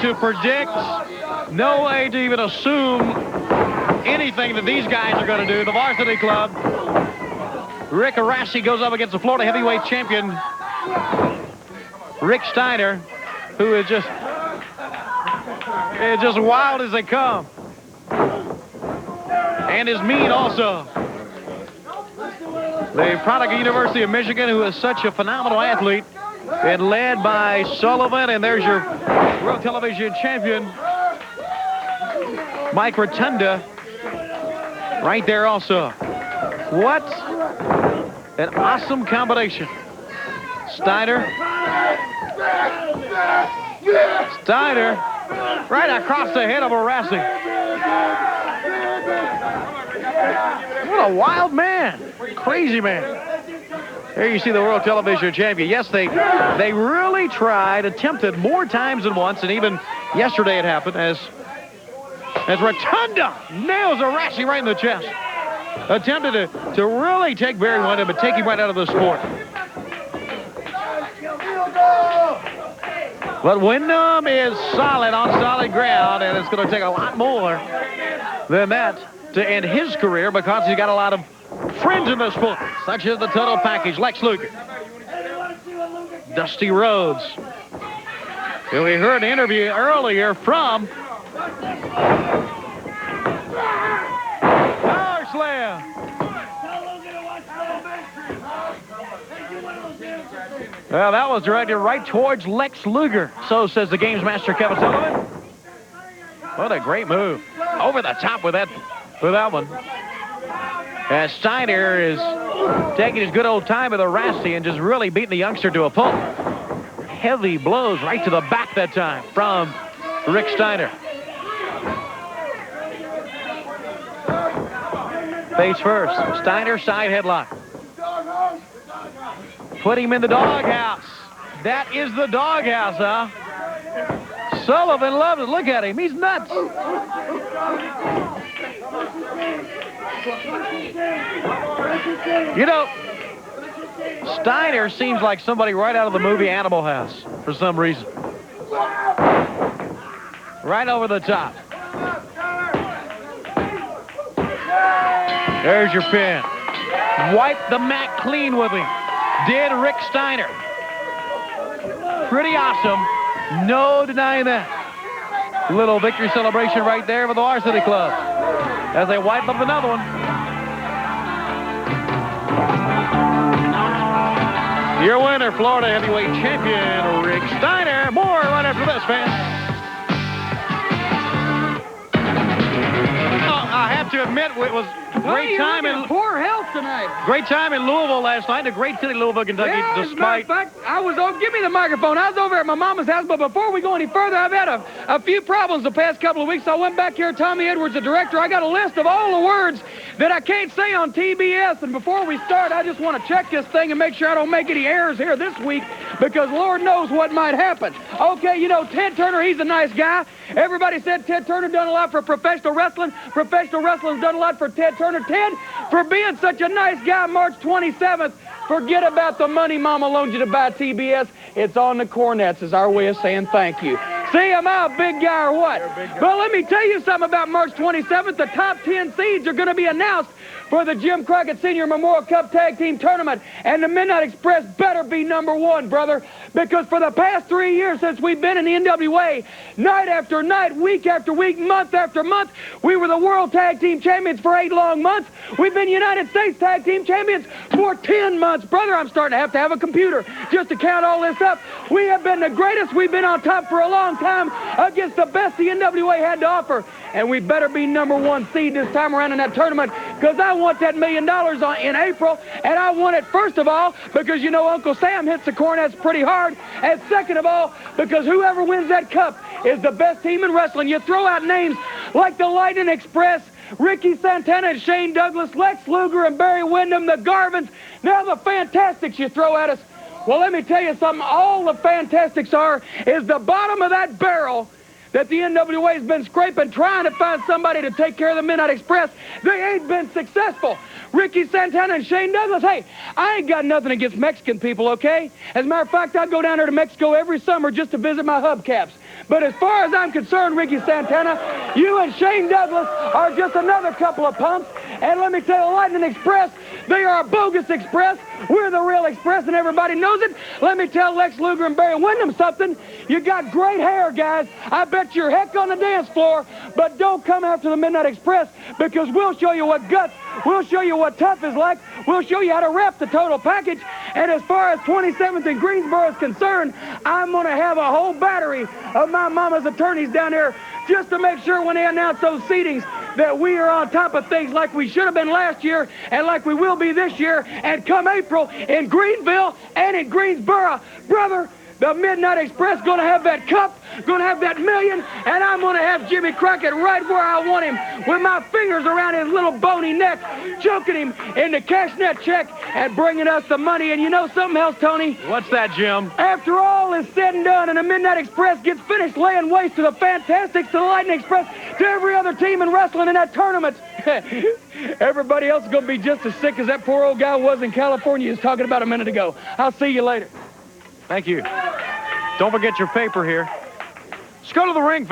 to predict, no way to even assume anything that these guys are going to do. The varsity club, Rick Orasi goes up against the Florida heavyweight champion, Rick Steiner, who is just wild as they come. And is mean also. The product of University of Michigan, who is such a phenomenal athlete, and led by Sullivan, and there's your World Television champion, Mike Rotunda, right there also. What an awesome combination. Steiner, right across the head of Orasi. What a wild man, crazy man. There you see the World Television champion. Yes, they really attempted more times than once, and even yesterday it happened as Rotunda nails Orasi right in the chest. Attempted to really take Barry Windham, but take him right out of the sport. But Windham is solid on solid ground, and it's going to take a lot more than that to end his career, because he's got a lot of friends in the sport, such as the total package, Lex Luger, Dusty Rhodes. And we heard an interview earlier from Power Slam. Well, that was directed right towards Lex Luger. So says the games master, Kevin Sullivan. What a great move. Over the top with that one. As Steiner is taking his good old time with Orasi and just really beating the youngster to a pulp. Heavy blows right to the back that time from Rick Steiner. Face first. Steiner side headlock. Put him in the doghouse. That is the doghouse, huh? Sullivan loves it. Look at him. He's nuts. You know, Steiner seems like somebody right out of the movie Animal House for some reason. Right over the top. There's your pin. Wipe the mat clean with him. Did Rick Steiner. Pretty awesome. No denying that. Little victory celebration right there for the Varsity Club as they wipe up another one. Your winner, Florida heavyweight champion, Rick Steiner. More right after this, fans. I have to admit, it was great time in poor health tonight. Great time in Louisville last night. A great city, Louisville, Kentucky. Yeah, despite as a matter of fact, I was over. Give me the microphone. I was over at my mama's house, but before we go any further, I've had a few problems the past couple of weeks. So I went back here, Tommy Edwards, the director. I got a list of all the words that I can't say on TBS. And before we start, I just want to check this thing and make sure I don't make any errors here this week, because Lord knows what might happen. Okay, you know, Ted Turner, he's a nice guy. Everybody said Ted Turner done a lot for professional wrestling. Professional wrestling's done a lot for Ted Turner. Ted, for being such a nice guy, March 27th, forget about the money Mama loaned you to buy TBS. It's on the Cornettes is our way of saying thank you. See, am I a big guy or what? Well, let me tell you something about March 27th. The top 10 seeds are going to be announced for the Jim Crockett Senior Memorial Cup Tag Team Tournament. And the Midnight Express better be #1, brother. Because for the past 3 years since we've been in the NWA, night after night, week after week, month after month, we were the World Tag Team Champions for 8 long months. We've been United States Tag Team Champions for 10 months. Brother, I'm starting to have a computer just to count all this up. We have been the greatest. We've been on top for a long time against the best the NWA had to offer. And we better be #1 seed this time around in that tournament, because I want that $1 million in April. And I want it, first of all, because, you know, Uncle Sam hits the Cornettes pretty hard. And second of all, because whoever wins that cup is the best team in wrestling. You throw out names like the Lightning Express, Ricky Santana and Shane Douglas, Lex Luger and Barry Windham, the Garvins, now the Fantastics you throw at us. Well, let me tell you something. All the Fantastics are is the bottom of that barrel that the NWA has been scraping, trying to find somebody to take care of the Midnight Express. They ain't been successful. Ricky Santana and Shane Douglas, hey, I ain't got nothing against Mexican people, okay? As a matter of fact, I go down there to Mexico every summer just to visit my hubcaps. But as far as I'm concerned, Ricky Santana, you and Shane Douglas are just another couple of pumps. And let me tell you, Lightning Express, they are a bogus express. We're the real express, and everybody knows it. Let me tell Lex Luger and Barry Windham something. You got great hair, guys. I bet you're heck on the dance floor, but don't come after the Midnight Express, because we'll show you what guts, we'll show you what tough is like, we'll show you how to rep the total package. And as far as 27th and Greensboro is concerned, I'm going to have a whole battery of my mama's attorneys down there just to make sure when they announce those seatings that we are on top of things like we should have been last year and like we will be this year. And come April in Greenville and in Greensboro, brother, the Midnight Express going to have that cup, going to have that million, and I'm going to have Jimmy Crockett right where I want him, with my fingers around his little bony neck, choking him in the cashnet check and bringing us the money. And you know something else, Tony? What's that, Jim? After all is said and done and the Midnight Express gets finished laying waste to the Fantastics, to the Lightning Express, to every other team in wrestling in that tournament, everybody else is going to be just as sick as that poor old guy was in California he was talking about a minute ago. I'll see you later. Thank you. Don't forget your paper here. Let's go to the ring.